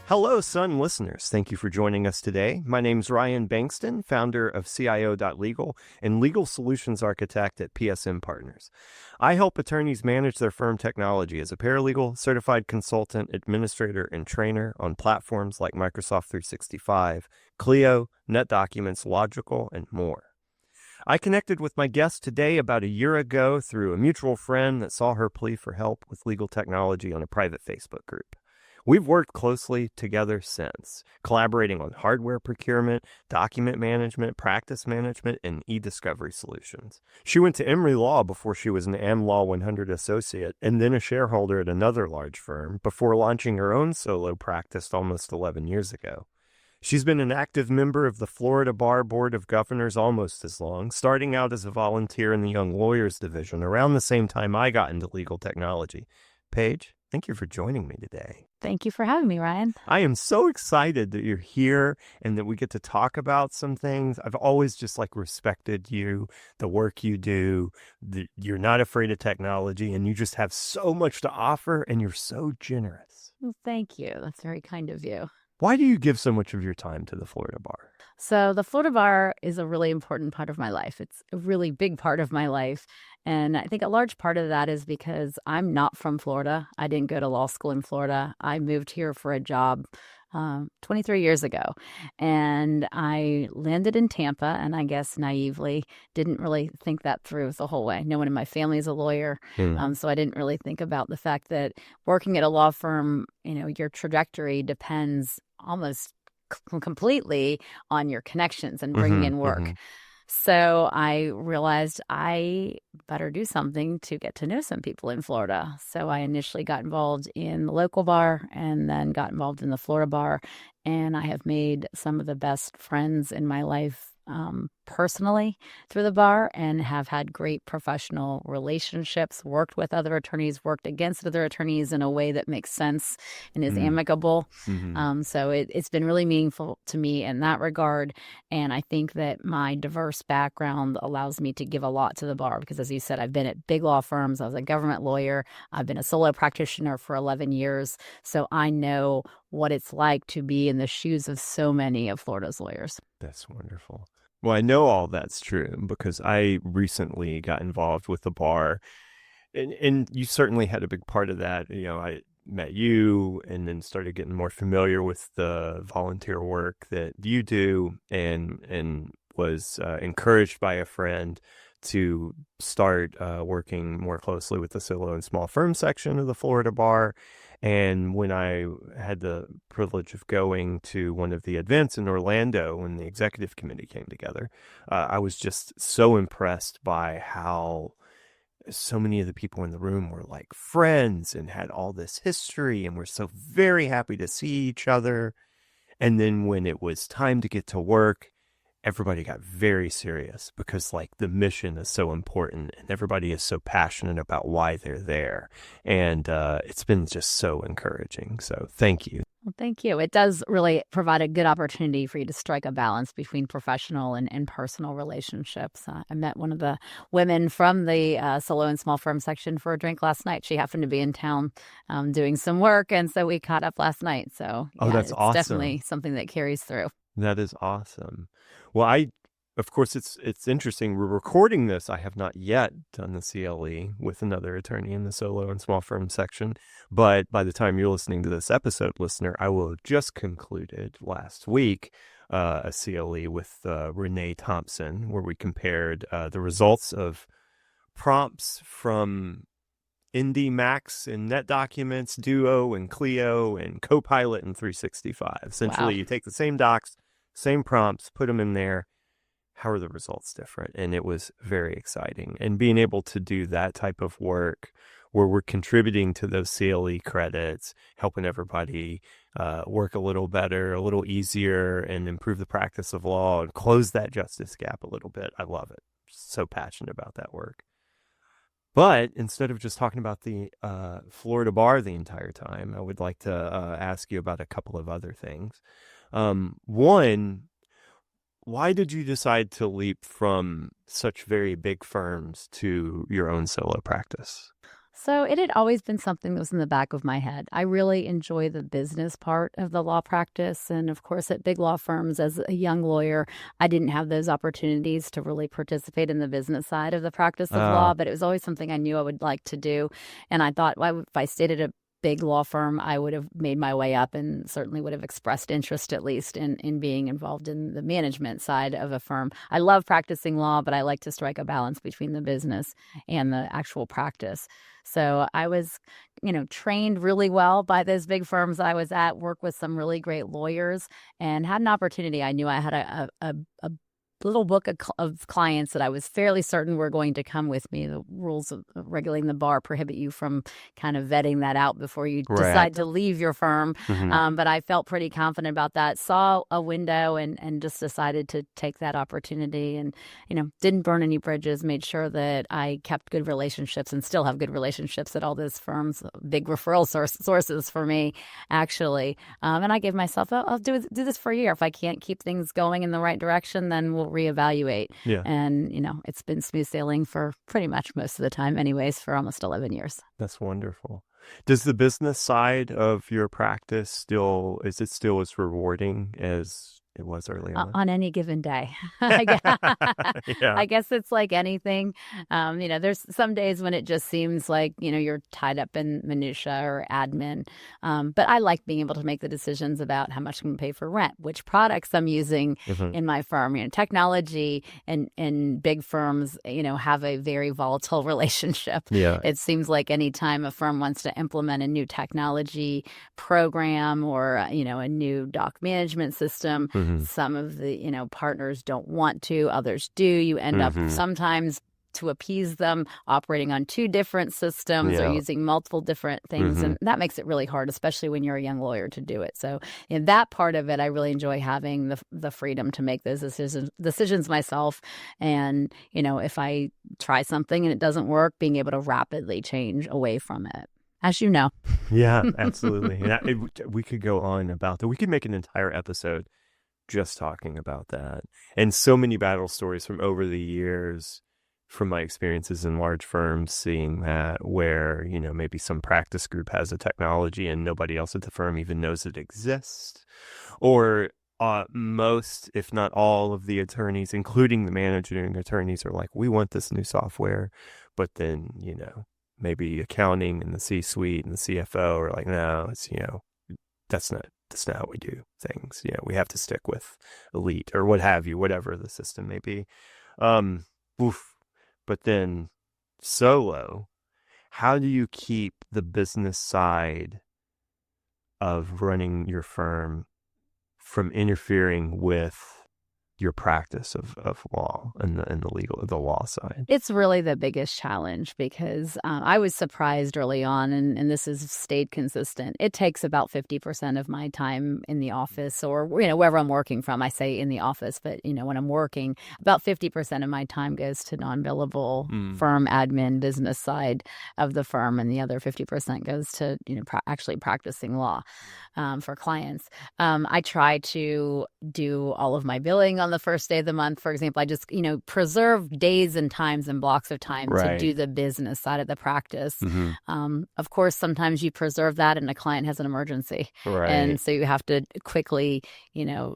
Hello, Sun listeners. Thank you for joining us today. My name's Ryan Bankston, founder of CIO.legal and legal solutions architect at PSM Partners. I help attorneys manage their firm technology as a paralegal, certified consultant, administrator, and trainer on platforms like Microsoft 365, Clio, NetDocuments, Logical, and more. I connected with my guest today about a year ago through a mutual friend that saw her plea for help with legal technology on a private Facebook group. We've worked closely together since, collaborating on hardware procurement, document management, practice management, and e-discovery solutions. She went to Emory Law before she was an AmLaw 100 associate and then a shareholder at another large firm before launching her own solo practice almost 11 years ago. She's been an active member of the Florida Bar Board of Governors almost as long, starting out as a volunteer in the Young Lawyers Division around the same time I got into legal technology. Paige, thank you for joining me today. Thank you for having me, Ryan. I am so excited that you're here and that we get to talk about some things. I've always just respected you, the work you do. You're not afraid of technology and you just have so much to offer and you're so generous. Well, thank you. That's very kind of you. Why do you give so much of your time to the Florida Bar? So the Florida Bar is a really important part of my life. It's a really big part of my life. And I think a large part of that is because I'm not from Florida. I didn't go to law school in Florida. I moved here for a job 23 years ago. And I landed in Tampa, and I guess naively didn't really think that through the whole way. No one in my family is a lawyer. So I didn't really think about the fact that working at a law firm, your trajectory depends almost completely on your connections and bringing in work. So I realized I better do something to get to know some people in Florida. So I initially got involved in the local bar and then got involved in the Florida Bar. And I have made some of the best friends in my life personally through the bar and have had great professional relationships, worked with other attorneys, worked against other attorneys in a way that makes sense and is amicable. So it's been really meaningful to me in that regard. And I think that my diverse background allows me to give a lot to the bar because, as you said, I've been at big law firms. I was a government lawyer. I've been a solo practitioner for 11 years. So I know what it's like to be in the shoes of so many of Florida's lawyers. That's wonderful. Well, I know all that's true because I recently got involved with the bar, and you certainly had a big part of that. I met you and then started getting more familiar with the volunteer work that you do and was encouraged by a friend to start working more closely with the solo and small firm section of the Florida Bar. And when I had the privilege of going to one of the events in Orlando when the executive committee came together, I was just so impressed by how so many of the people in the room were like friends and had all this history and were so very happy to see each other. And then when it was time to get to work, everybody got very serious because the mission is so important and everybody is so passionate about why they're there. And it's been just so encouraging. So thank you. Well, thank you. It does really provide a good opportunity for you to strike a balance between professional and personal relationships. I met one of the women from the solo and small firm section for a drink last night. She happened to be in town doing some work. And so we caught up last night. So that's awesome. Definitely something that carries through. That is awesome. Well, of course, it's interesting. We're recording this. I have not yet done the CLE with another attorney in the solo and small firm section. But by the time you're listening to this episode, listener, I will have just concluded last week a CLE with Renee Thompson, where we compared the results of prompts from Indy Max and NetDocuments, Duo and Clio and Copilot and 365. Essentially, You take the same docs, same prompts, put them in there. How are the results different? And it was very exciting. And being able to do that type of work where we're contributing to those CLE credits, helping everybody work a little better, a little easier, and improve the practice of law and close that justice gap a little bit. I love it. So passionate about that work. But instead of just talking about the Florida Bar the entire time, I would like to ask you about a couple of other things. One, why did you decide to leap from such very big firms to your own solo practice? So it had always been something that was in the back of my head. I really enjoy the business part of the law practice. And of course, at big law firms, as a young lawyer, I didn't have those opportunities to really participate in the business side of the practice of law, but it was always something I knew I would like to do. And I thought, well, if I stayed at a big law firm, I would have made my way up and certainly would have expressed interest, at least in being involved in the management side of a firm. I love practicing law, but I like to strike a balance between the business and the actual practice. So I was, trained really well by those big firms I was at, worked with some really great lawyers, and had an opportunity. I knew I had a little book of clients that I was fairly certain were going to come with me. The rules of regulating the bar prohibit you from kind of vetting that out before you decide to leave your firm. But I felt pretty confident about that, saw a window and just decided to take that opportunity and, didn't burn any bridges, made sure that I kept good relationships and still have good relationships at all those firms, big referral sources for me, actually. And I gave myself, I'll do this for a year. If I can't keep things going in the right direction, then we'll reevaluate. Yeah. And, it's been smooth sailing for pretty much most of the time anyways, for almost 11 years. That's wonderful. Does the business side of your practice is it still as rewarding as it was early on? On any given day. Yeah. I guess it's like anything. There's some days when it just seems like, you're tied up in minutia or admin. But I like being able to make the decisions about how much I'm going to pay for rent, which products I'm using in my firm. Technology and big firms, have a very volatile relationship. Yeah. It seems like anytime a firm wants to implement a new technology program or, a new doc management system, some of the, partners don't want to, others do. You end up sometimes, to appease them, operating on two different systems or using multiple different things. And that makes it really hard, especially when you're a young lawyer, to do it. So in that part of it, I really enjoy having the freedom to make those decisions myself. And, if I try something and it doesn't work, being able to rapidly change away from it. As you know. Yeah, absolutely. We could go on about that. We could make an entire episode just talking about that. And so many battle stories from over the years, from my experiences in large firms, seeing that where, maybe some practice group has a technology and nobody else at the firm even knows it exists. Or most, if not all of the attorneys, including the managing attorneys, are like, we want this new software. But then, maybe accounting and the C-suite and the CFO are like, no, it's, that's not how we do things. We have to stick with Elite or what have you, whatever the system may be. But then solo, how do you keep the business side of running your firm from interfering with your practice of law and the law side? It's really the biggest challenge because I was surprised early on, and this has stayed consistent. It takes about 50% of my time in the office or, wherever I'm working from. I say in the office, but, when I'm working, about 50% of my time goes to non-billable firm admin business side of the firm. And the other 50% goes to, actually practicing law for clients. I try to do all of my billing on the first day of the month. For example, I just, preserve days and times and blocks of time to do the business side of the practice. Of course, sometimes you preserve that and a client has an emergency. And so you have to quickly,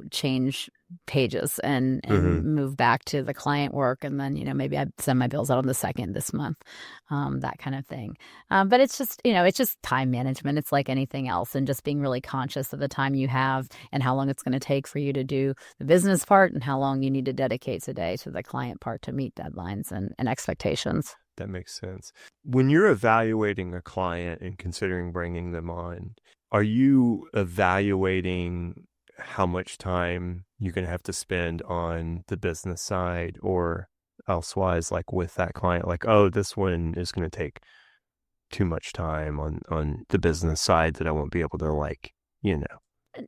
change pages and move back to the client work. And then, maybe I send my bills out on the 2nd this month, that kind of thing. But it's just time management. It's like anything else, and just being really conscious of the time you have and how long it's going to take for you to do the business part and how long you need to dedicate today to the client part to meet deadlines and expectations. That makes sense. When you're evaluating a client and considering bringing them on, are you evaluating how much time you're going to have to spend on the business side, or elsewise, like with that client, like, oh, this one is going to take too much time on the business side that I won't be able to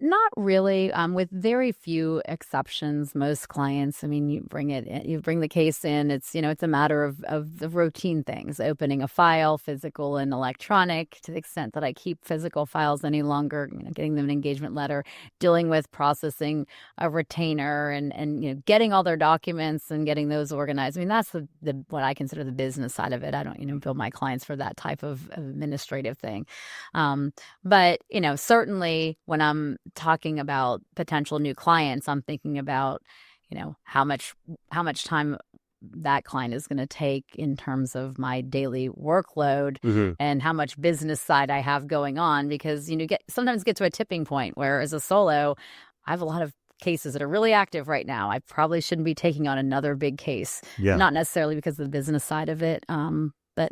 Not really, with very few exceptions. Most clients, I mean, you bring the case in. It's a matter of the routine things: opening a file, physical and electronic. To the extent that I keep physical files any longer, getting them an engagement letter, dealing with processing a retainer, and getting all their documents and getting those organized. I mean, that's the what I consider the business side of it. I don't bill my clients for that type of administrative thing. But, certainly when I'm talking about potential new clients, I'm thinking about, how much time that client is going to take in terms of my daily workload Mm-hmm. and how much business side I have going on, because, sometimes get to a tipping point where as a solo, I have a lot of cases that are really active right now. I probably shouldn't be taking on another big case, Yeah. not necessarily because of the business side of it, but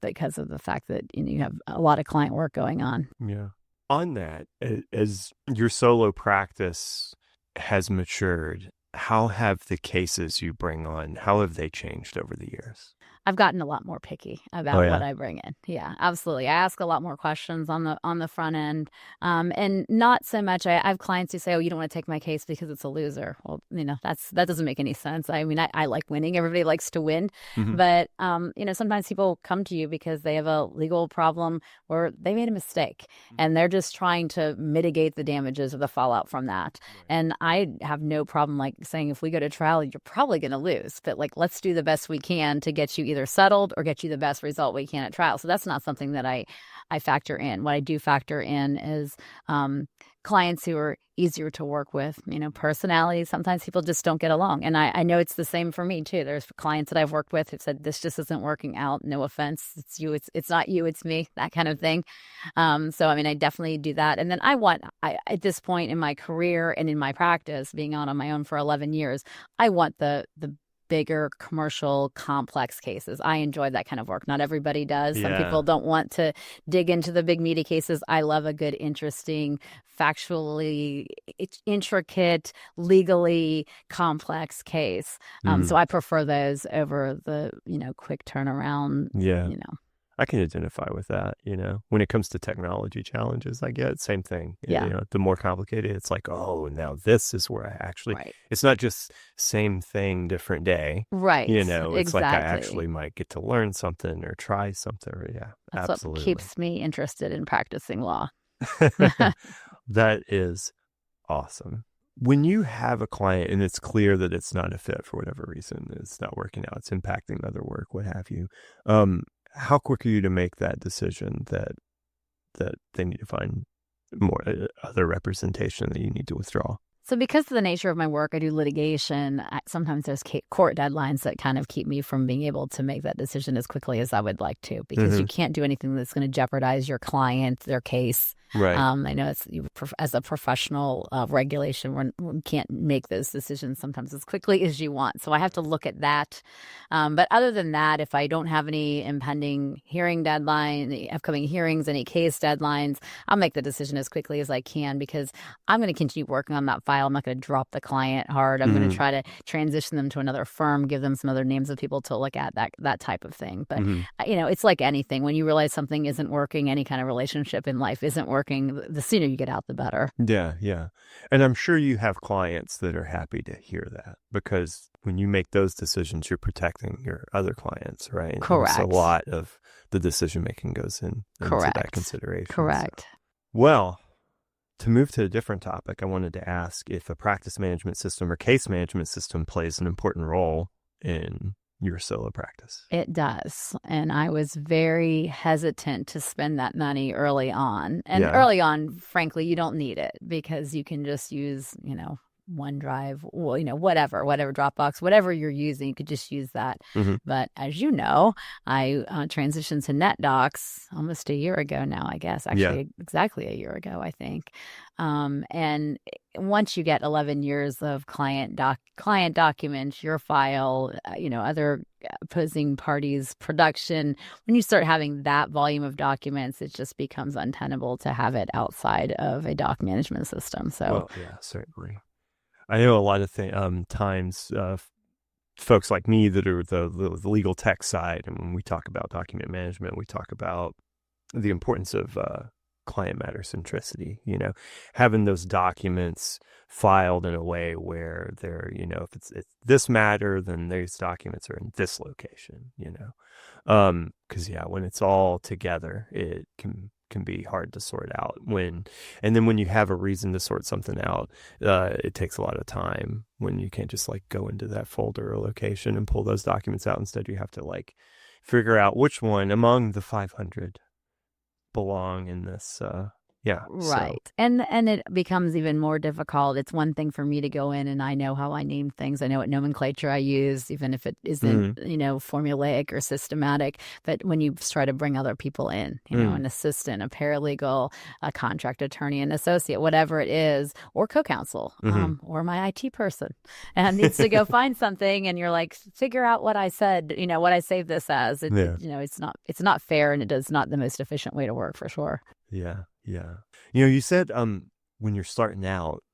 because of the fact that you have a lot of client work going on. Yeah. On that, as your solo practice has matured, how have the cases you bring on, how have they changed over the years? I've gotten a lot more picky Oh, about what yeah. I bring in. Yeah, absolutely. I ask a lot more questions on the front end, and not so much. I have clients who say, "Oh, you don't want to take my case because it's a loser." Well, that doesn't make any sense. I mean, I like winning. Everybody likes to win, Mm-hmm. but sometimes people come to you because they have a legal problem or they made a mistake, and they're just trying to mitigate the damages or the fallout from that. Right. And I have no problem saying, if we go to trial, you're probably going to lose, but let's do the best we can to get you either settled or get you the best result we can at trial. So that's not something that I factor in. What I do factor in is clients who are easier to work with, personalities. Sometimes people just don't get along. And I know it's the same for me too. There's clients that I've worked with who've said, this just isn't working out. No offense. It's you. It's not you. It's me, that kind of thing. So, I mean, I definitely do that. And then at this point in my career and in my practice, being on my own for 11 years, I want the bigger commercial complex cases. I enjoy that kind of work. Not everybody does. Some Yeah. people don't want to dig into the big meaty cases. I love a good, interesting, factually intricate, legally complex case. So I prefer those over the, quick turnaround, Yeah. I can identify with that, when it comes to technology challenges, I get same thing. Yeah. The more complicated, it's like, oh, now this is where I actually, Right. it's not just same thing, different day. Right. It's like I Exactly. actually might get to learn something or try something. Yeah, That's absolutely. what keeps me interested in practicing law. That is awesome. When you have a client and it's clear that it's not a fit for whatever reason, it's not working out, it's impacting other work, what have you, how quick are you to make that decision that they need to find more other representation, that you need to withdraw? So because of the nature of my work, I do litigation. Sometimes there's court deadlines that kind of keep me from being able to make that decision as quickly as I would like to, because you can't do anything that's going to jeopardize your client, their case. Right. I know as a professional regulation, we can't make those decisions sometimes as quickly as you want. So I have to look at that. But other than that, if I don't have any impending hearing deadline, any upcoming hearings, any case deadlines, I'll make the decision as quickly as I can, because I'm going to continue working on that file. I'm not going to drop the client hard. I'm going to try to transition them to another firm, give them some other names of people to look at, that type of thing. But, it's like anything. When you realize something isn't working, any kind of relationship in life isn't working, the sooner you get out, the better. Yeah, yeah. And I'm sure you have clients that are happy to hear that, because when you make those decisions, you're protecting your other clients, right? Correct. So a lot of the decision making goes into that consideration. Correct. So. Well, to move to a different topic, I wanted to ask if a practice management system or case management system plays an important role in your solo practice. It does. And I was very hesitant to spend that money early on. And early on, frankly, you don't need it, because you can just use, OneDrive, whatever Dropbox, whatever you're using, you could just use that. But as you know, I transitioned to NetDocs almost a year ago now, I guess. Actually, exactly a year ago, I think. And once you get 11 years of client documents, your file, other opposing parties' production, when you start having that volume of documents, it just becomes untenable to have it outside of a doc management system. So, yeah, certainly. I know a lot of times folks like me that are the legal tech side, and when we talk about document management, we talk about the importance of client matter centricity, having those documents filed in a way where they're, if it's this matter, then these documents are in this location, because when it's all together, it can be hard to sort out and then when you have a reason to sort something out, it takes a lot of time when you can't just like go into that folder or location and pull those documents out. Instead, you have to like figure out which one among the 500 belong in this. So Right. And it becomes even more difficult. It's one thing for me to go in and I know how I name things. I know what nomenclature I use, even if it isn't, formulaic or systematic. But when you try to bring other people in, an assistant, a paralegal, a contract attorney, an associate, whatever it is, or co-counsel, or my IT person, and needs to go find something, and you're like, figure out what I said, what I saved this as. It's not fair, and it is not the most efficient way to work for sure. Yeah. You said when you're starting out,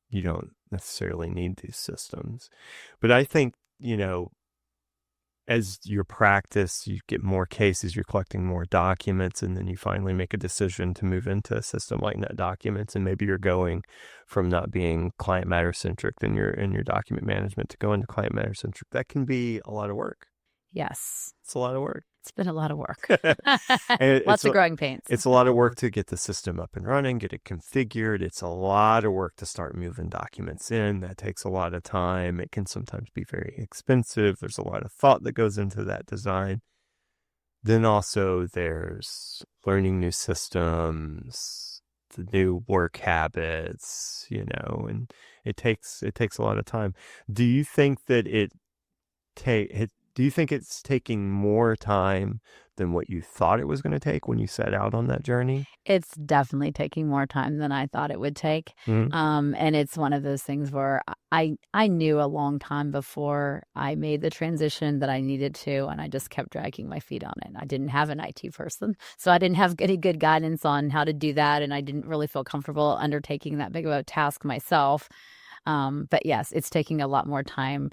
you don't necessarily need these systems. But I think, as your practice, you get more cases, you're collecting more documents, and then you finally make a decision to move into a system like NetDocuments, and maybe you're going from not being client matter centric in your document management to go into client matter centric. That can be a lot of work. Yes. It's a lot of work. It's been a lot of work. Lots of growing pains. It's a lot of work to get the system up and running, get it configured. It's a lot of work to start moving documents in. That takes a lot of time. It can sometimes be very expensive. There's a lot of thought that goes into that design. Then also there's learning new systems, the new work habits, and it takes a lot of time. Do you think that do you think it's taking more time than what you thought it was going to take when you set out on that journey? It's definitely taking more time than I thought it would take. And it's one of those things where I knew a long time before I made the transition that I needed to, and I just kept dragging my feet on it. I didn't have an IT person, so I didn't have any good guidance on how to do that, and I didn't really feel comfortable undertaking that big of a task myself. But yes, it's taking a lot more time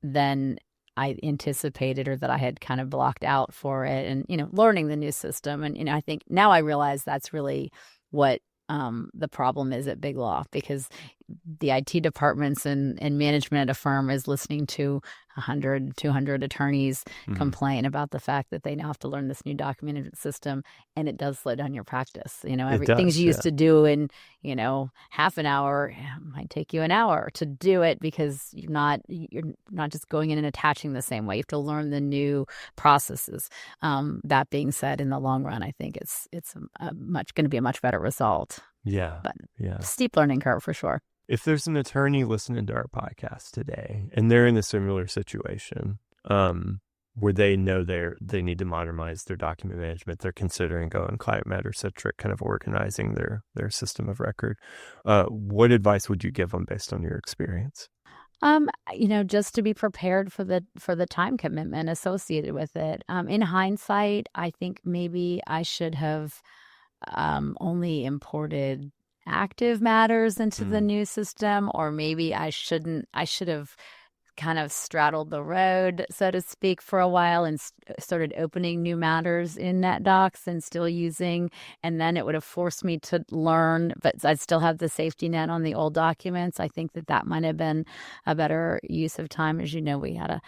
than I anticipated or that I had kind of blocked out for it, and, learning the new system. And, I think now I realize that's really what the problem is at Big Law, because the IT departments and management at a firm is listening to 100, 200 attorneys complain about the fact that they now have to learn this new document management system, and it does slow down your practice. Things you used to do in, half an hour might take you an hour to do it, because you're not just going in and attaching the same way. You have to learn the new processes. That being said, in the long run, I think it's going to be a much better result. Yeah. But yeah. Steep learning curve for sure. If there's an attorney listening to our podcast today and they're in a similar situation, where they know they need to modernize their document management, they're considering going client matter centric, kind of organizing their system of record, what advice would you give them based on your experience? Just to be prepared for the time commitment associated with it. In hindsight, I think maybe I should have only imported active matters into the new system, or maybe I should have kind of straddled the road, so to speak, for a while and started opening new matters in NetDocs and still using, and then it would have forced me to learn, but I'd still have the safety net on the old documents. I think that might have been a better use of time. As you know, we had a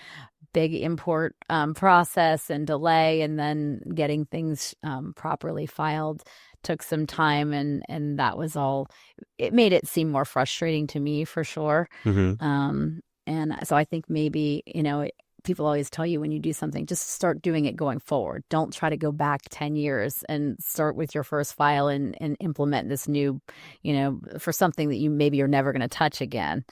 big import process and delay, and then getting things properly filed took some time, and that was all. It made it seem more frustrating to me, for sure. And so I think maybe, people always tell you when you do something, just start doing it going forward. Don't try to go back 10 years and start with your first file and implement this new, for something that you're never going to touch again.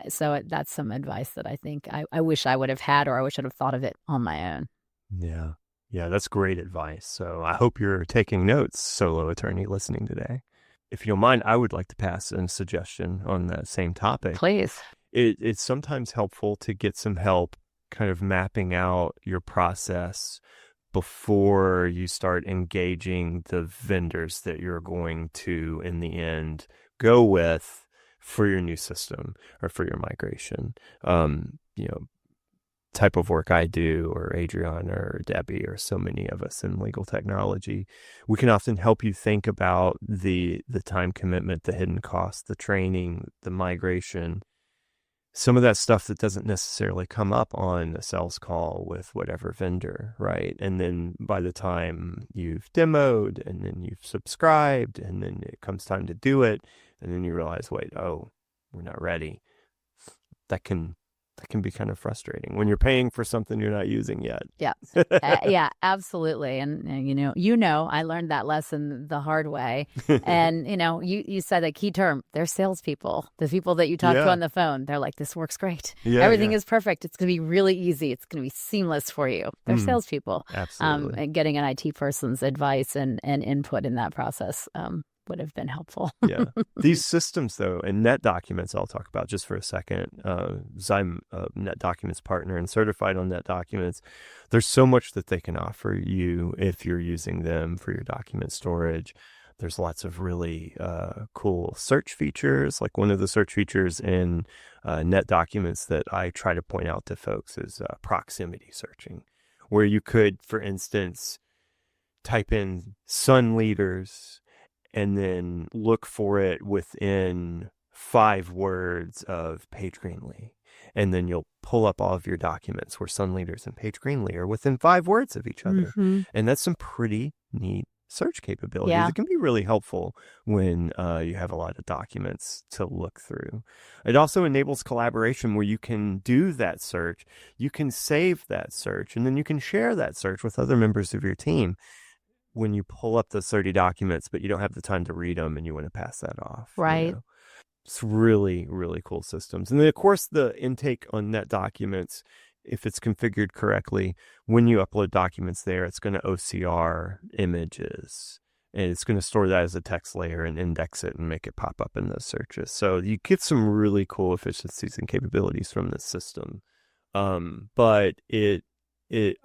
So that's some advice that I think I wish I would have had, or I wish I'd have thought of it on my own. Yeah. Yeah, that's great advice. So I hope you're taking notes, solo attorney listening today. If you don't mind, I would like to pass a suggestion on that same topic. Please. It's sometimes helpful to get some help kind of mapping out your process before you start engaging the vendors that you're going to, in the end, go with for your new system or for your migration. type of work I do, or Adriana or Debbie, or so many of us in legal technology, we can often help you think about the time commitment, the hidden costs, the training, the migration, some of that stuff that doesn't necessarily come up on a sales call with whatever vendor, right? And then by the time you've demoed and then you've subscribed and then it comes time to do it, and then you realize, wait, oh, we're not ready. That can be kind of frustrating when you're paying for something you're not using yet. Yeah. Yeah, absolutely. And I learned that lesson the hard way. And, you said a key term, they're salespeople. The people that you talk to on the phone, they're like, this works great. Everything is perfect. It's going to be really easy. It's going to be seamless for you. They're salespeople. Absolutely. And getting an IT person's advice and input in that process would have been helpful. Yeah. These systems, though, and Net Documents, I'll talk about just for a second. I'm a Net Documents partner and certified on Net Documents. There's so much that they can offer you if you're using them for your document storage. There's lots of really cool search features. Like one of the search features in Net Documents that I try to point out to folks is proximity searching, where you could, for instance, type in Sun Leaders and then look for it within 5 words of Paige Greenlee. And then you'll pull up all of your documents where Sun Leaders and Paige Greenlee are within 5 words of each other. Mm-hmm. And that's some pretty neat search capabilities. Yeah. It can be really helpful when you have a lot of documents to look through. It also enables collaboration where you can do that search, you can save that search, and then you can share that search with other members of your team when you pull up those 30 documents, but you don't have the time to read them and you want to pass that off. Right. It's really, really cool systems. And then, of course, the intake on Net Documents, if it's configured correctly, when you upload documents there, it's going to OCR images. And it's going to store that as a text layer and index it and make it pop up in those searches. So you get some really cool efficiencies and capabilities from this system. But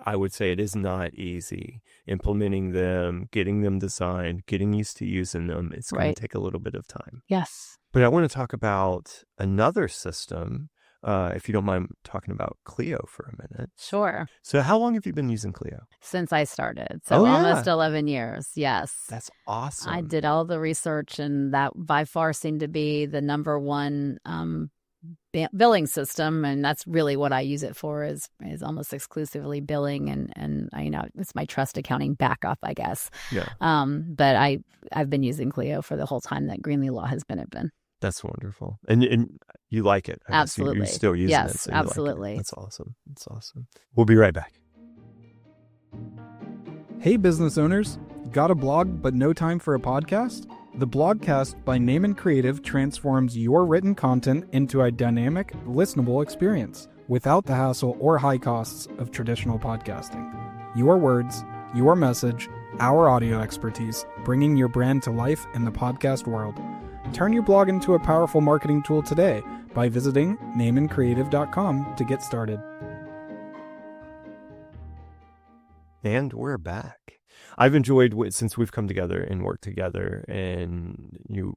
I would say it is not easy implementing them, getting them designed, getting used to using them. It's going to take a little bit of time. Yes. But I want to talk about another system, if you don't mind talking about Clio for a minute. Sure. So how long have you been using Clio? Since I started. So almost 11 years. Yes. That's awesome. I did all the research, and that by far seemed to be the number one billing system, and that's really what I use it for, is almost exclusively billing, and it's my trust accounting backup, I guess. Yeah. But I've been using Clio for the whole time that Greenlee Law has been open. That's wonderful, and you like it. Absolutely. You're still using it. Yes, So absolutely. like That's awesome. That's awesome. We'll be right back. Hey, business owners, got a blog but no time for a podcast? The Blogcast by Name and Creative transforms your written content into a dynamic, listenable experience without the hassle or high costs of traditional podcasting. Your words, your message, our audio expertise, bringing your brand to life in the podcast world. Turn your blog into a powerful marketing tool today by visiting nameandcreative.com to get started. And we're back. I've enjoyed since we've come together and worked together, and you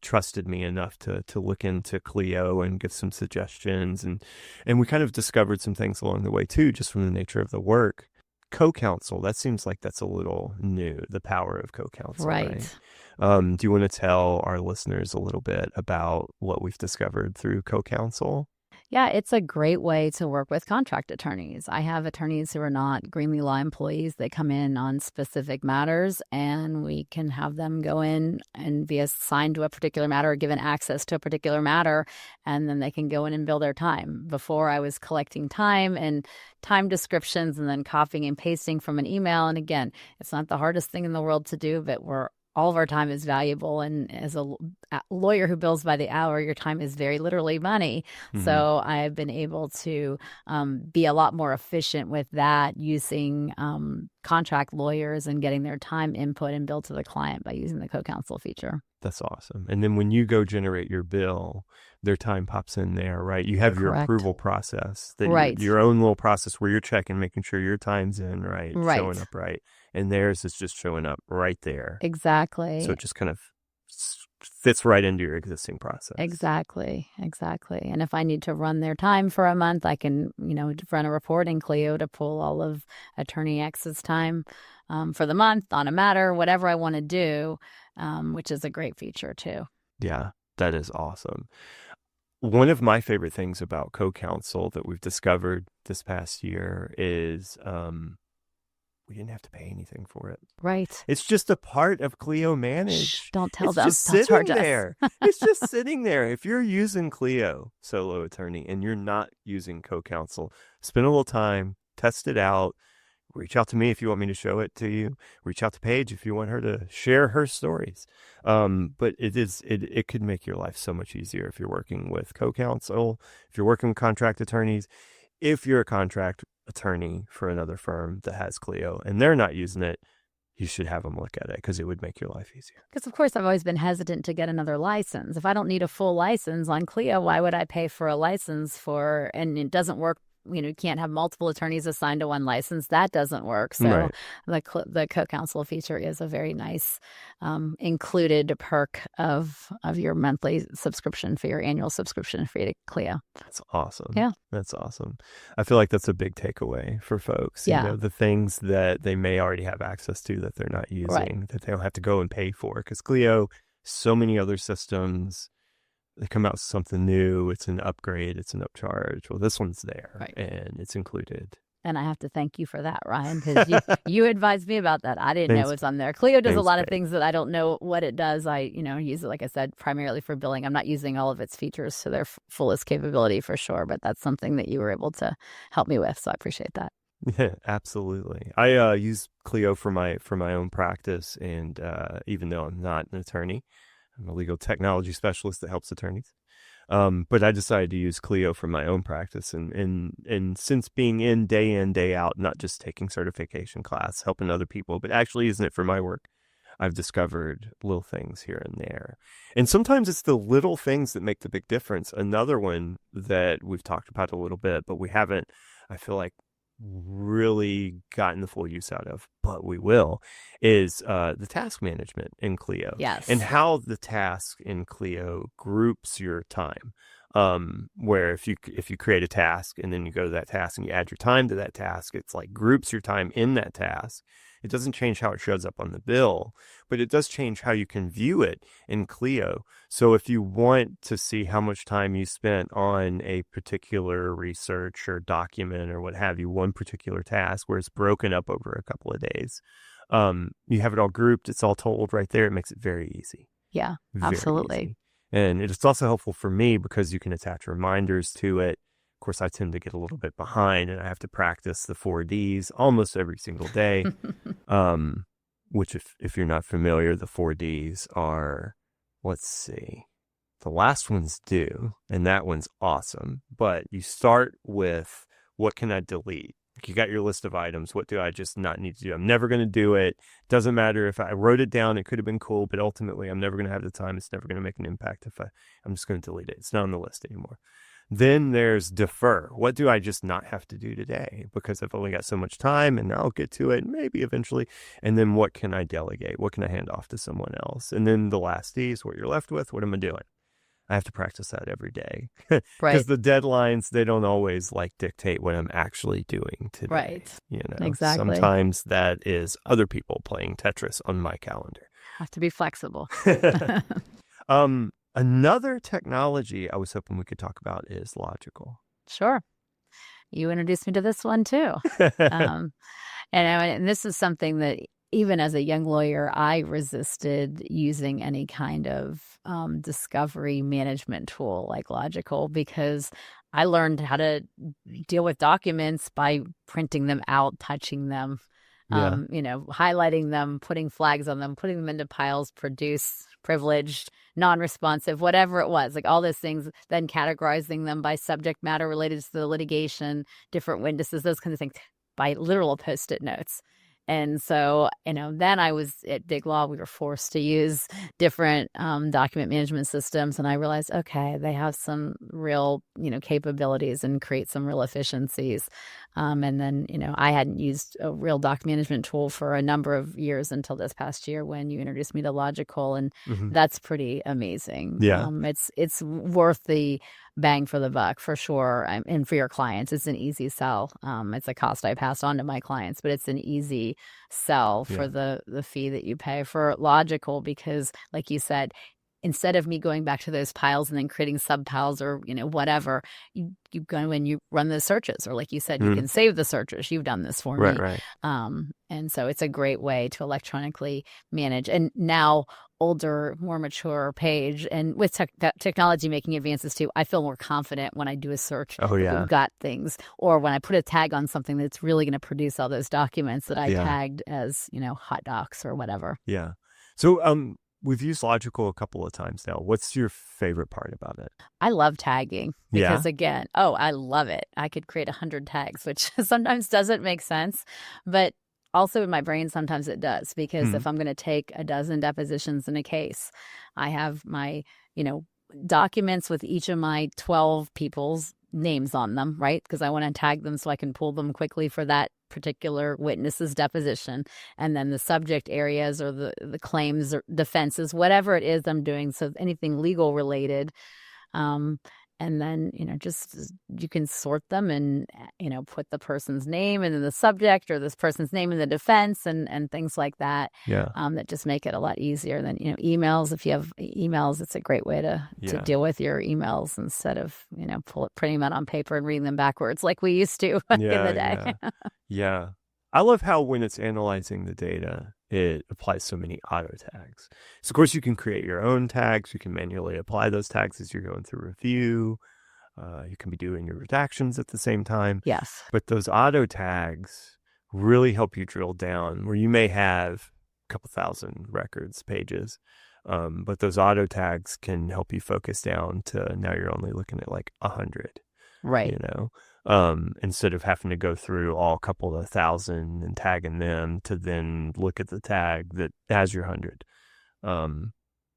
trusted me enough to look into Clio and give some suggestions, and we kind of discovered some things along the way too, just from the nature of the work. Co-counsel, that seems like that's a little new, the power of co-counsel. Right. Do you want to tell our listeners a little bit about what we've discovered through co-counsel? Yeah, it's a great way to work with contract attorneys. I have attorneys who are not Greenlee Law employees. They come in on specific matters, and we can have them go in and be assigned to a particular matter or given access to a particular matter, and then they can go in and bill their time. Before, I was collecting time and time descriptions and then copying and pasting from an email. And again, it's not the hardest thing in the world to do, but all of our time is valuable. And as a lawyer who bills by the hour, your time is very literally money. Mm-hmm. So I've been able to be a lot more efficient with that, using contract lawyers and getting their time input and billed to the client by using the co-counsel feature. That's awesome. And then when you go generate your bill, their time pops in there, right? You have your approval process, your own little process where you're checking, making sure your time's in, right? Showing up right. And theirs is just showing up right there. Exactly. So it just kind of fits right into your existing process. Exactly. And if I need to run their time for a month, I can, run a report in Clio to pull all of Attorney X's time for the month on a matter, whatever I want to do, which is a great feature too. Yeah, that is awesome. One of my favorite things about co-counsel that we've discovered this past year is we didn't have to pay anything for it. Right. It's just a part of Clio Manage. Shh, don't tell them. It's just They'll sitting charge us. there. It's just sitting there. If you're using Clio Solo Attorney and you're not using co-counsel, spend a little time, test it out. Reach out to me if you want me to show it to you. Reach out to Paige if you want her to share her stories. But it could make your life so much easier if you're working with co-counsel, if you're working with contract attorneys, if you're a contract attorney for another firm that has Clio and they're not using it, you should have them look at it because it would make your life easier. Because, of course, I've always been hesitant to get another license. If I don't need a full license on Clio, why would I pay for a license and it doesn't work? You can't have multiple attorneys assigned to one license. That doesn't work. So the co-counsel feature is a very nice included perk of your monthly subscription fee or annual subscription fee to Clio. That's awesome. Yeah. That's awesome. I feel like that's a big takeaway for folks. Yeah. The things that they may already have access to that they're not using, that they don't have to go and pay for. Because Clio, so many other systems, they come out with something new, it's an upgrade, it's an upcharge. Well, this one's there and it's included. And I have to thank you for that, Ryan, because you advised me about that. I didn't know it was on there. Clio does a lot of things that I don't know what it does. I, use it, like I said, primarily for billing. I'm not using all of its features to their fullest capability for sure, but that's something that you were able to help me with. So I appreciate that. Yeah, absolutely. I use Clio for my own practice, and even though I'm not an attorney, I'm a legal technology specialist that helps attorneys. But I decided to use Clio for my own practice. And since being in, day out, not just taking certification class, helping other people, but actually using it for my work, I've discovered little things here and there. And sometimes it's the little things that make the big difference. Another one that we've talked about a little bit, but we haven't, I feel like, really gotten the full use out of, but we will, is the task management in Clio. Yes. And how the task in Clio groups your time. Where if you create a task and then you go to that task and you add your time to that task, it's like groups your time in that task. It doesn't change how it shows up on the bill, but it does change how you can view it in Clio. So if you want to see how much time you spent on a particular research or document or what have you, one particular task where it's broken up over a couple of days, you have it all grouped. It's all told right there. It makes it very easy. Yeah, Very absolutely. easy. And it's also helpful for me because you can attach reminders to it. Of course, I tend to get a little bit behind and I have to practice the 4Ds almost every single day, which if you're not familiar, the 4Ds are, let's see, the last one's due, and that one's awesome. But you start with, what can I delete? You got your list of items. What do I just not need to do? I'm never going to do it. Doesn't matter if I wrote it down. It could have been cool, but ultimately I'm never going to have the time. It's never going to make an impact I'm just going to delete it. It's not on the list anymore. Then there's defer. What do I just not have to do today? Because I've only got so much time and I'll get to it maybe eventually. And then what can I delegate? What can I hand off to someone else? And then the last D is what you're left with. What am I doing? I have to practice that every day. Because the deadlines, they don't always dictate what I'm actually doing today. Right. Exactly. Sometimes that is other people playing Tetris on my calendar. Have to be flexible. Another technology I was hoping we could talk about is Logical. Sure. You introduced me to this one too. And this is something that even as a young lawyer, I resisted using any kind of discovery management tool like Logical, because I learned how to deal with documents by printing them out, touching them, highlighting them, putting flags on them, putting them into piles, produce, privileged, non-responsive, whatever it was, like all those things, then categorizing them by subject matter related to the litigation, different witnesses, those kinds of things, by literal Post-it notes. And so, then I was at Big Law. We were forced to use different document management systems. And I realized, okay, they have some real, capabilities and create some real efficiencies. And then, I hadn't used a real doc management tool for a number of years until this past year when you introduced me to Logical. And that's pretty amazing. Yeah. It's worth the bang for the buck for sure. And for your clients, it's an easy sell. It's a cost I pass on to my clients, but it's an easy sell for the fee that you pay for Logical, because like you said, instead of me going back to those piles and then creating sub piles or, whatever, you go and you run the searches, or like you said, you can save the searches. You've done this for me. Right. And so it's a great way to electronically manage. And now older, more mature Paige, and with technology making advances too, I feel more confident when I do a search. Oh, yeah. We've got things, or when I put a tag on something that's really going to produce all those documents that I tagged as, hot docs or whatever. Yeah. So, we've used Logical a couple of times now. What's your favorite part about it? I love tagging because again, I love it. I could create 100 tags, which sometimes doesn't make sense, but also in my brain, sometimes it does, because if I'm going to take a dozen depositions in a case, I have my, documents with each of my 12 people's names on them, right? Because I want to tag them so I can pull them quickly for that particular witness's deposition. And then the subject areas or the claims or defenses, whatever it is I'm doing. So anything legal related. And then, just you can sort them and, put the person's name and then the subject, or this person's name in the defense and things like that. Yeah. That just make it a lot easier. Then, emails, if you have emails, it's a great way to deal with your emails instead of, printing them out on paper and reading them backwards like we used to back in the day. Yeah. I love how when it's analyzing the data, it applies so many auto tags. So, of course, you can create your own tags. You can manually apply those tags as you're going through review. You can be doing your redactions at the same time. Yes. But those auto tags really help you drill down, where you may have a couple thousand records, pages. But those auto tags can help you focus down to now you're only looking at like 100. Right. Instead of having to go through all couple of thousand and tagging them to then look at the tag that has your 100.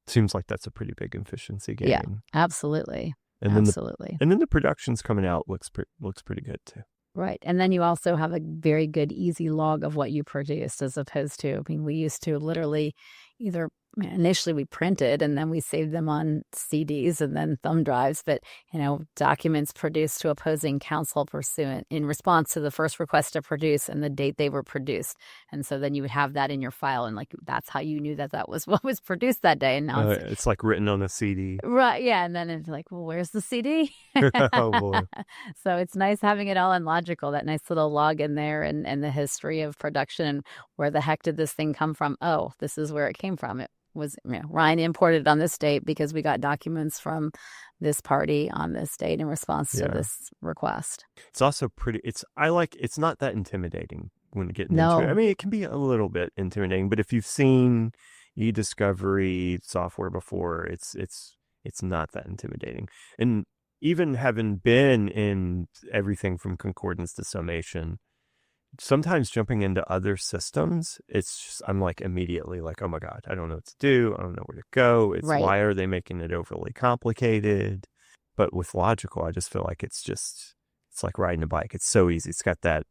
Seems like that's a pretty big efficiency gain. Yeah, absolutely. And absolutely. Then the production's coming out looks pretty good too. Right. And then you also have a very good, easy log of what you produced, as opposed to, we used to literally either initially we printed and then we saved them on CDs and then thumb drives, but, documents produced to opposing counsel pursuant in response to the first request to produce and the date they were produced. And so then you would have that in your file, and that's how you knew that was what was produced that day. And now it's like written on a CD. Right. Yeah. And then it's like, well, where's the CD? Oh, boy. So it's nice having it all in Logical, that nice little log in there and the history of production and where the heck did this thing come from? Oh, this is where it came from. It was Ryan imported on this date because we got documents from this party on this date in response to this request. It's also it's not that intimidating when getting No. into it. It can be a little bit intimidating, but if you've seen e-discovery software before, it's not that intimidating. And even having been in everything from concordance to summation, sometimes jumping into other systems, it's just, I'm like immediately like, oh my God, I don't know what to do. I don't know where to go. Why are they making it overly complicated? But with Logical, I just feel like it's like riding a bike. It's so easy. It's got that,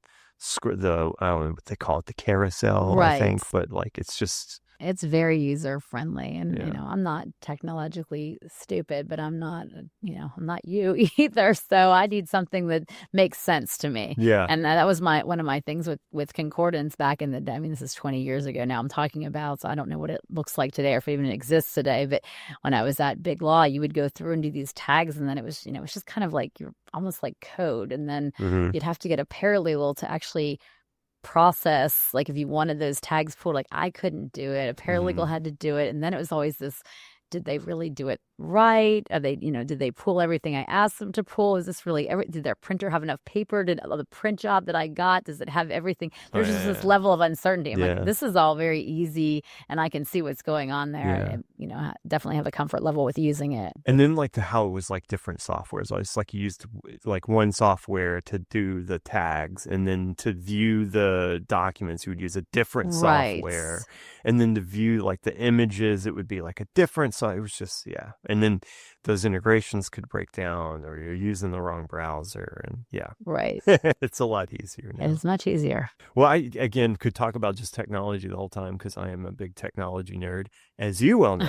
I don't know what they call it, the carousel, I think, but it's very user friendly, and I'm not technologically stupid, but I'm not you either. So I need something that makes sense to me. Yeah. And that was one of my things with concordance back in the day. This is 20 years ago now I'm talking about, so I don't know what it looks like today or if it even exists today. But when I was at Big Law, you would go through and do these tags, and then it was, it's just kind of like you're almost like code, and then you'd have to get a paralegal to actually process, like if you wanted those tags pulled, like I couldn't do it, a paralegal had to do it. And then it was always this, did they really do it right? Are they, did they pull everything I asked them to pull? Is this really did their printer have enough paper? Did the print job that I got, does it have everything? Oh, There's just this level of uncertainty. I'm like, yeah. this is all very easy and I can see what's going on there. Yeah. And, definitely have a comfort level with using it. And then like how it was like different softwares. It's like you used like one software to do the tags, and then to view the documents you would use a different Right. software, and then to view like the images it would be like a different. So it was just and then those integrations could break down, or you're using the wrong browser, and Right. it's a lot easier now. It's much easier. Well, I again could talk about just technology the whole time because I am a big technology nerd, as you well know.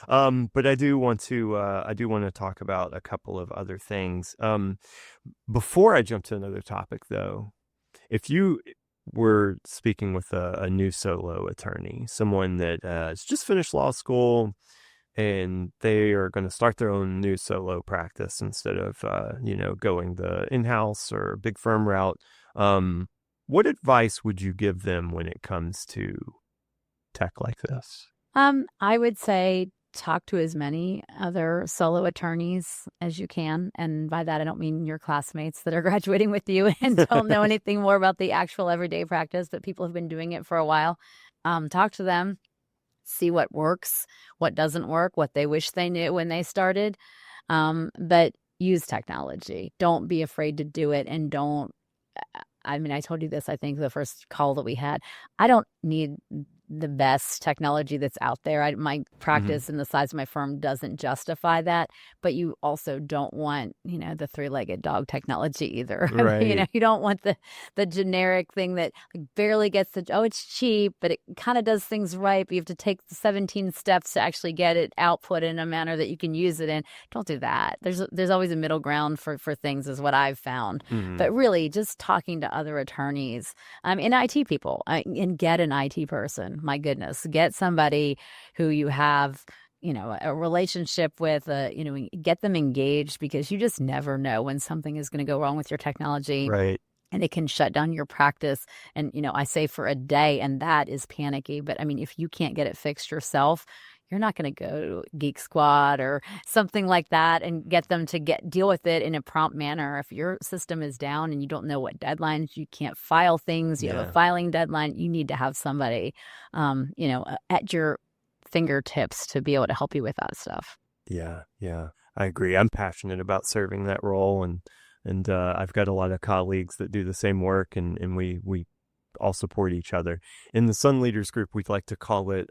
But I do want to talk about a couple of other things. Before I jump to another topic, though, if you were speaking with a new solo attorney, someone that has just finished law school, and they are going to start their own new solo practice instead of going the in-house or big firm route, what advice would you give them when it comes to tech like this? I would say talk to as many other solo attorneys as you can. And by that, I don't mean your classmates that are graduating with you and don't know anything more about the actual everyday practice, but people who've been doing it for a while. Talk to them, see what works, what doesn't work, what they wish they knew when they started. But use technology. Don't be afraid to do it. And I told you this, I think, the first call that we had. I don't need the best technology that's out there. My practice and the size of my firm doesn't justify that, but you also don't want, the three-legged dog technology either. Right. You don't want the generic thing that barely gets it's cheap, but it kind of does things right, but you have to take 17 steps to actually get it output in a manner that you can use it in. Don't do that. There's always a middle ground for things, is what I've found. But really, just talking to other attorneys and IT people, and get an IT person. My goodness, get somebody who you have, a relationship with, get them engaged, because you just never know when something is going to go wrong with your technology. Right. And it can shut down your practice. And, I say for a day, and that is panicky. But if you can't get it fixed yourself, you're not going to go to Geek Squad or something like that and get them to deal with it in a prompt manner. If your system is down and you don't know what deadlines, you can't file things, you have a filing deadline, you need to have somebody, at your fingertips to be able to help you with that stuff. Yeah. I agree. I'm passionate about serving that role, and I've got a lot of colleagues that do the same work, and we all support each other. In the Sun Leaders group, we'd like to call it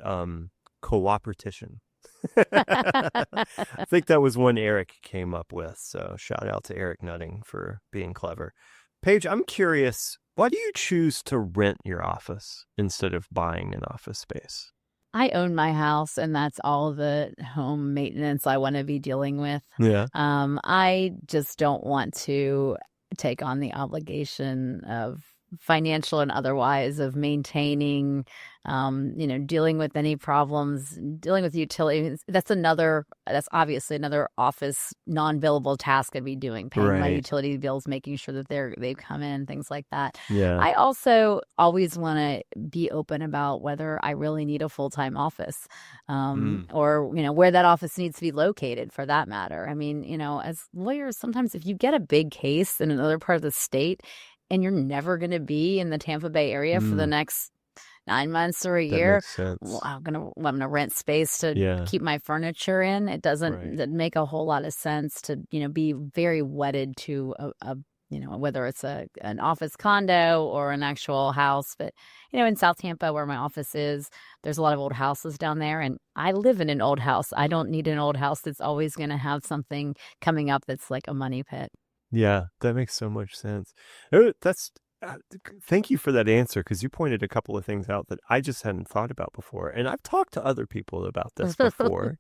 cooperation. I think that was one Eric came up with. So shout out to Eric Nutting for being clever. Paige, I'm curious, why do you choose to rent your office instead of buying an office space? I own my house, and that's all the home maintenance I want to be dealing with. Yeah. I just don't want to take on the obligation of financial and otherwise of maintaining, dealing with any problems, dealing with utilities. That's obviously another office non-billable task I'd be doing, paying my utility bills, making sure that they come in, things like that. Yeah. I also always want to be open about whether I really need a full-time office, or, where that office needs to be located, for that matter. As lawyers, sometimes if you get a big case in another part of the state, and you're never going to be in the Tampa Bay area for the next 9 months or a year, well, I'm going to rent space to keep my furniture in. It doesn't make a whole lot of sense to, be very wedded to a whether it's an office condo or an actual house. But, in South Tampa, where my office is, there's a lot of old houses down there, and I live in an old house. I don't need an old house that's always going to have something coming up that's like a money pit. Yeah, that makes so much sense. Thank you for that answer, because you pointed a couple of things out that I just hadn't thought about before. And I've talked to other people about this before,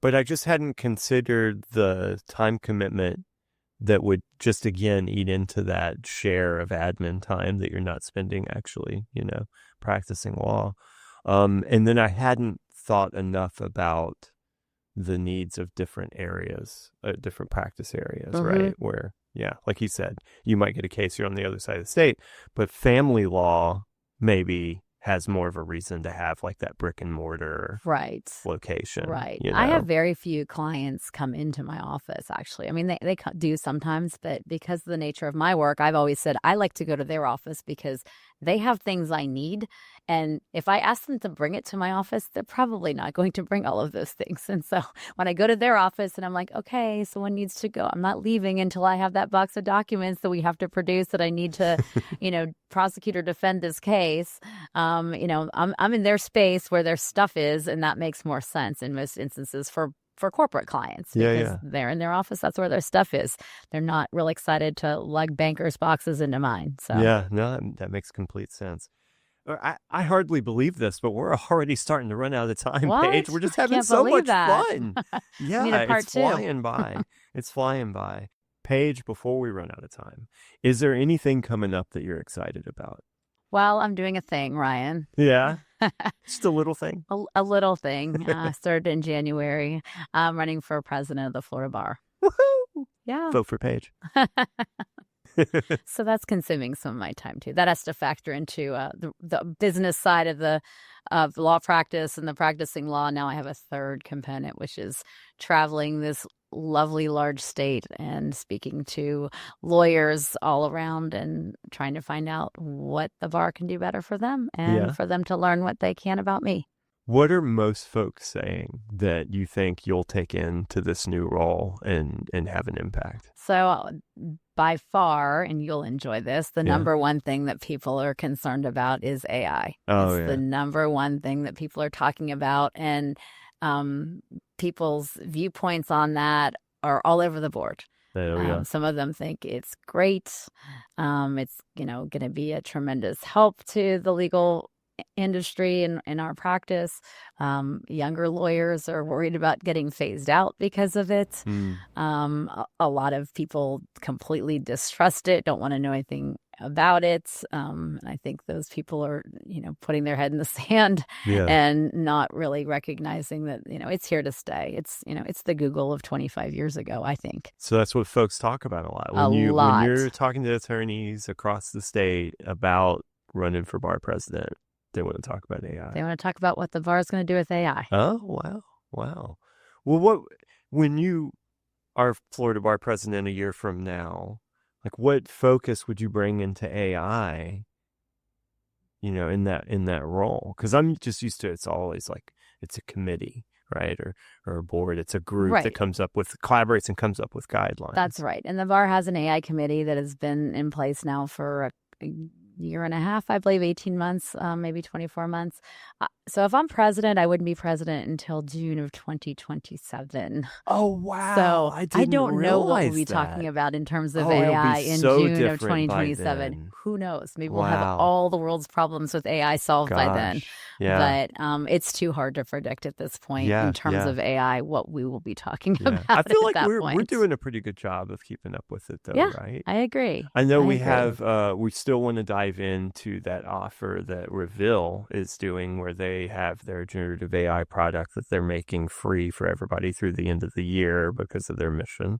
but I just hadn't considered the time commitment that would just, again, eat into that share of admin time that you're not spending actually, practicing law. And then I hadn't thought enough about the needs of different areas, different practice areas, right? Where, like you said, you might get a case, you're on the other side of the state, but family law maybe has more of a reason to have like that brick and mortar Right. location. Right. You I have know? very few clients come into my office, actually. I mean, they do sometimes, but because of the nature of my work, I've always said I like to go to their office because they have things I need. And if I ask them to bring it to my office, they're probably not going to bring all of those things. And so when I go to their office and I'm like, okay, someone needs to go, I'm not leaving until I have that box of documents that we have to produce that I need to, prosecute or defend this case. I'm in their space where their stuff is, and that makes more sense in most instances for corporate clients Yeah, because yeah. they're in their office. That's where their stuff is. They're not real excited to lug bankers' boxes into mine. So Yeah, no, that makes complete sense. I hardly believe this, but we're already starting to run out of time, Paige. what? We're just I having can't so believe much that. fun. We need Yeah, a part it's two. flying by. It's flying by. Paige, before we run out of time, is there anything coming up that you're excited about? Well, I'm doing a thing, Ryan. Yeah, just a little thing. A little thing. Started in January. I'm running for president of the Florida Bar. Woohoo! Yeah. Vote for Paige. So that's consuming some of my time too. That has to factor into the business side of the law practice and the practicing law. Now I have a third component, which is traveling this lovely large state and speaking to lawyers all around and trying to find out what the bar can do better for them and Yeah. for them to learn what they can about me. What are most folks saying that you think you'll take into this new role and have an impact? So by far, and you'll enjoy this, the Yeah. number one thing that people are concerned about is AI. Oh, It's yeah. the number one thing that people are talking about, and people's viewpoints on that are all over the board. Oh, yeah. Some of them think it's great. It's going to be a tremendous help to the legal industry and in our practice. Younger lawyers are worried about getting phased out because of it. A lot of people completely distrust it, don't want to know anything about it. I think those people are, putting their head in the sand Yeah. and not really recognizing that, it's here to stay. It's, it's the Google of 25 years ago, I think. So that's what folks talk about a lot. A When lot. you're talking to attorneys across the state about running for bar president, they want to talk about AI. They want to talk about what the bar is going to do with AI. Oh, wow. Wow. Well, when you are Florida bar president a year from now, like what focus would you bring into AI, in that role? Because I'm just used to it's always like it's a committee, right? Or a board. It's a group that Right. collaborates and comes up with guidelines. That's right. And the bar has an AI committee that has been in place now for a year and a half, I believe, 18 months, maybe 24 months. So if I'm president, I wouldn't be president until June of 2027. Oh, wow. So I I didn't don't know what we'll realize be that. talking about in terms of Oh, it'll be AI in so June of different by 2027. then. Who knows? Maybe we'll have Wow. all the world's problems with AI solved by then. Gosh. Yeah. But it's too hard to predict at this point Yeah, in terms yeah. of AI what we will be talking Yeah. about I feel at like that we're point. doing a pretty good job of keeping up with it, though, Yeah, right? I agree. I know I we agree. have, we still want to dive into that offer that Reveal is doing where they have their generative AI product that they're making free for everybody through the end of the year because of their mission.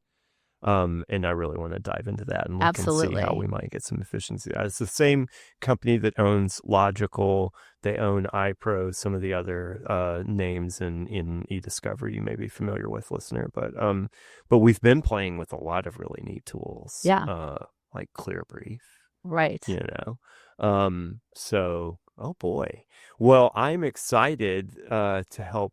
And I really want to dive into that and look and see how Absolutely. we might get some efficiency. It's the same company that owns Logical. They own iPro, some of the other names in eDiscovery you may be familiar with, listener. But we've been playing with a lot of really neat tools. Yeah. Like ClearBrief. Right. So, oh boy. Well, I'm excited to help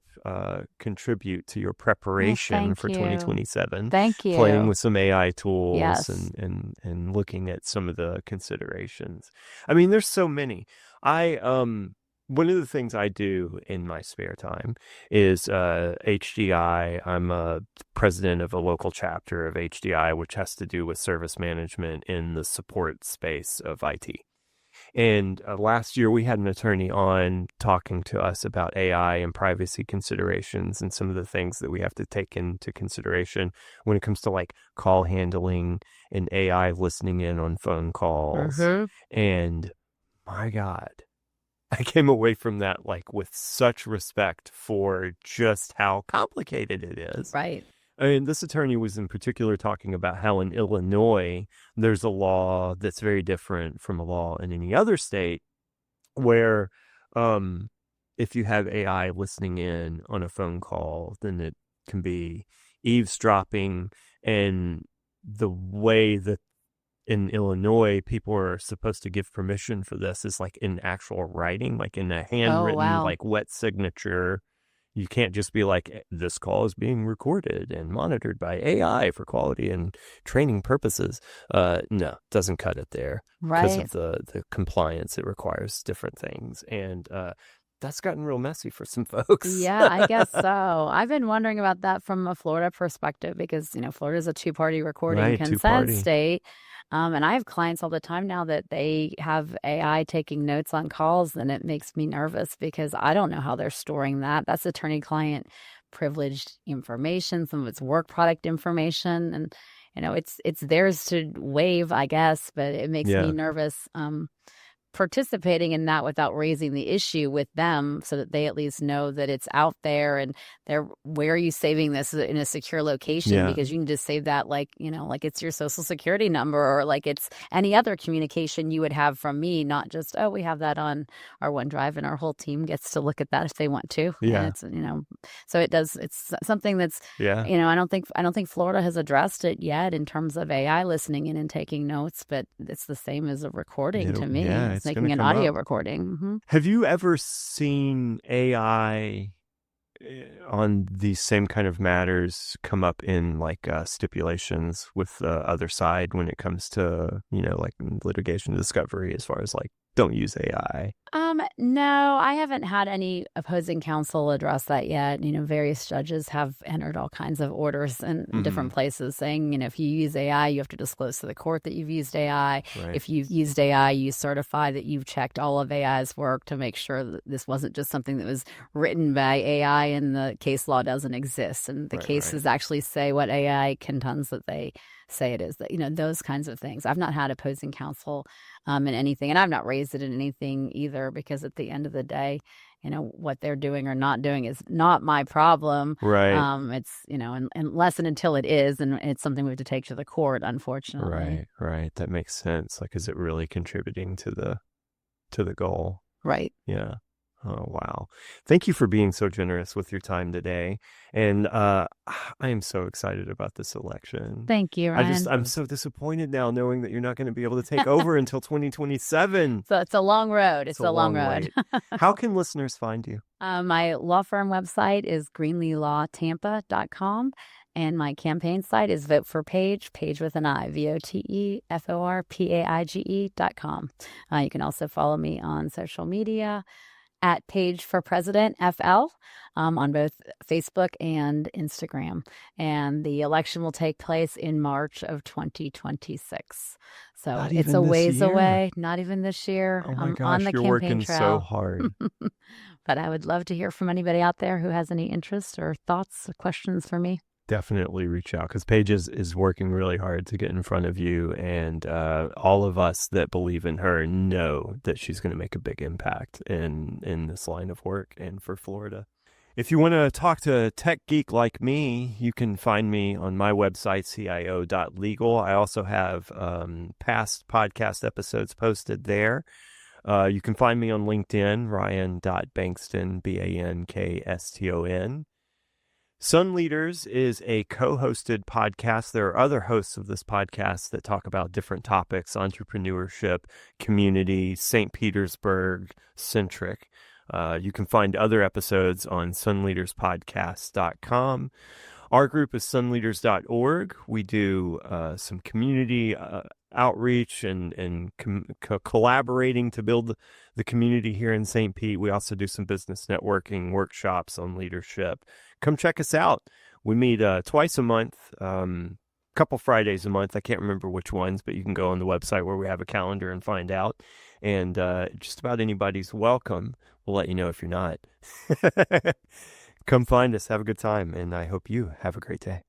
contribute to your preparation thank for you. 2027. Thank you. Playing with some AI tools Yes. and looking at some of the considerations. I mean, there's so many. One of the things I do in my spare time is HDI. I'm a president of a local chapter of HDI, which has to do with service management in the support space of IT. And last year we had an attorney on talking to us about AI and privacy considerations and some of the things that we have to take into consideration when it comes to like call handling and AI listening in on phone calls. And my God, I came away from that like with such respect for just how complicated it is. Right. I mean, this attorney was in particular talking about how in Illinois, there's a law that's very different from a law in any other state where if you have AI listening in on a phone call, then it can be eavesdropping. And the way that in Illinois people are supposed to give permission for this is like in actual writing, like in a Oh, handwritten, wow. like wet signature. You can't just be like, this call is being recorded and monitored by AI for quality and training purposes. No, doesn't cut it there because Right. of the compliance. It requires different things. And that's gotten real messy for some folks. Yeah, I guess so. I've been wondering about that from a Florida perspective because, Florida is a two-party recording Right, consent two-party. state. And I have clients all the time now that they have AI taking notes on calls, and it makes me nervous because I don't know how they're storing that. That's attorney-client privileged information, some of it's work product information, and it's theirs to waive, I guess, but it makes me Yeah. nervous. Participating in that without raising the issue with them so that they at least know that it's out there and where are you saving this in a secure location, Yeah. because you can just save that like it's your social security number or like it's any other communication you would have from me, not just, oh, we have that on our OneDrive and our whole team gets to look at that if they want to. Yeah. And it's so it's something that's Yeah. I don't think Florida has addressed it yet in terms of AI listening in and taking notes, but it's the same as a recording to me. Yeah, It's it's going making to an come audio up. recording. Mm-hmm. Have you ever seen AI on these same kind of matters come up in like stipulations with the other side when it comes to, like litigation discovery as far as like, don't use AI? No, I haven't had any opposing counsel address that yet. Various judges have entered all kinds of orders in different places saying, if you use AI, you have to disclose to the court that you've used AI. Right. If you've used AI, you certify that you've checked all of AI's work to make sure that this wasn't just something that was written by AI and the case law doesn't exist. And the cases actually say what AI contends that they say it is, that, those kinds of things. I've not had opposing counsel in anything, and I've not raised it in anything either, because at the end of the day, what they're doing or not doing is not my problem. Right. It's, unless and until it is, and it's something we have to take to the court, unfortunately. Right. That makes sense. Like, is it really contributing to the goal? Right. Yeah. Oh, wow. Thank you for being so generous with your time today. And I am so excited about this election. Thank you, Ryan. I'm so disappointed now knowing that you're not going to be able to take over until 2027. So it's a long road. It's a long road. How can listeners find you? My law firm website is greenleelawtampa.com. And my campaign site is Vote for Paige, Paige with an I, VOTEFORPAIGE.com. You can also follow me on social media at Paige for President FL on both Facebook and Instagram. And the election will take place in March of 2026. So it's a ways away, not even this year. Oh my gosh, on the you're campaign working trail. so hard. But I would love to hear from anybody out there who has any interest or thoughts or questions for me. Definitely reach out, because Paige is working really hard to get in front of you, and all of us that believe in her know that she's going to make a big impact in this line of work and for Florida. If you want to talk to a tech geek like me, you can find me on my website, CIO.legal. I also have past podcast episodes posted there. You can find me on LinkedIn, Ryan.Bankston, Bankston. Sun Leaders is a co-hosted podcast. There are other hosts of this podcast that talk about different topics: entrepreneurship, community, St. Petersburg centric. You can find other episodes on sunleaderspodcast.com. Our group is sunleaders.org. We do some community outreach and collaborating to build the community here in St. Pete. We also do some business networking workshops on leadership. Come check us out. We meet twice a month, couple Fridays a month. I can't remember which ones, but you can go on the website where we have a calendar and find out. And just about anybody's welcome. We'll let you know if you're not. Come find us. Have a good time. And I hope you have a great day.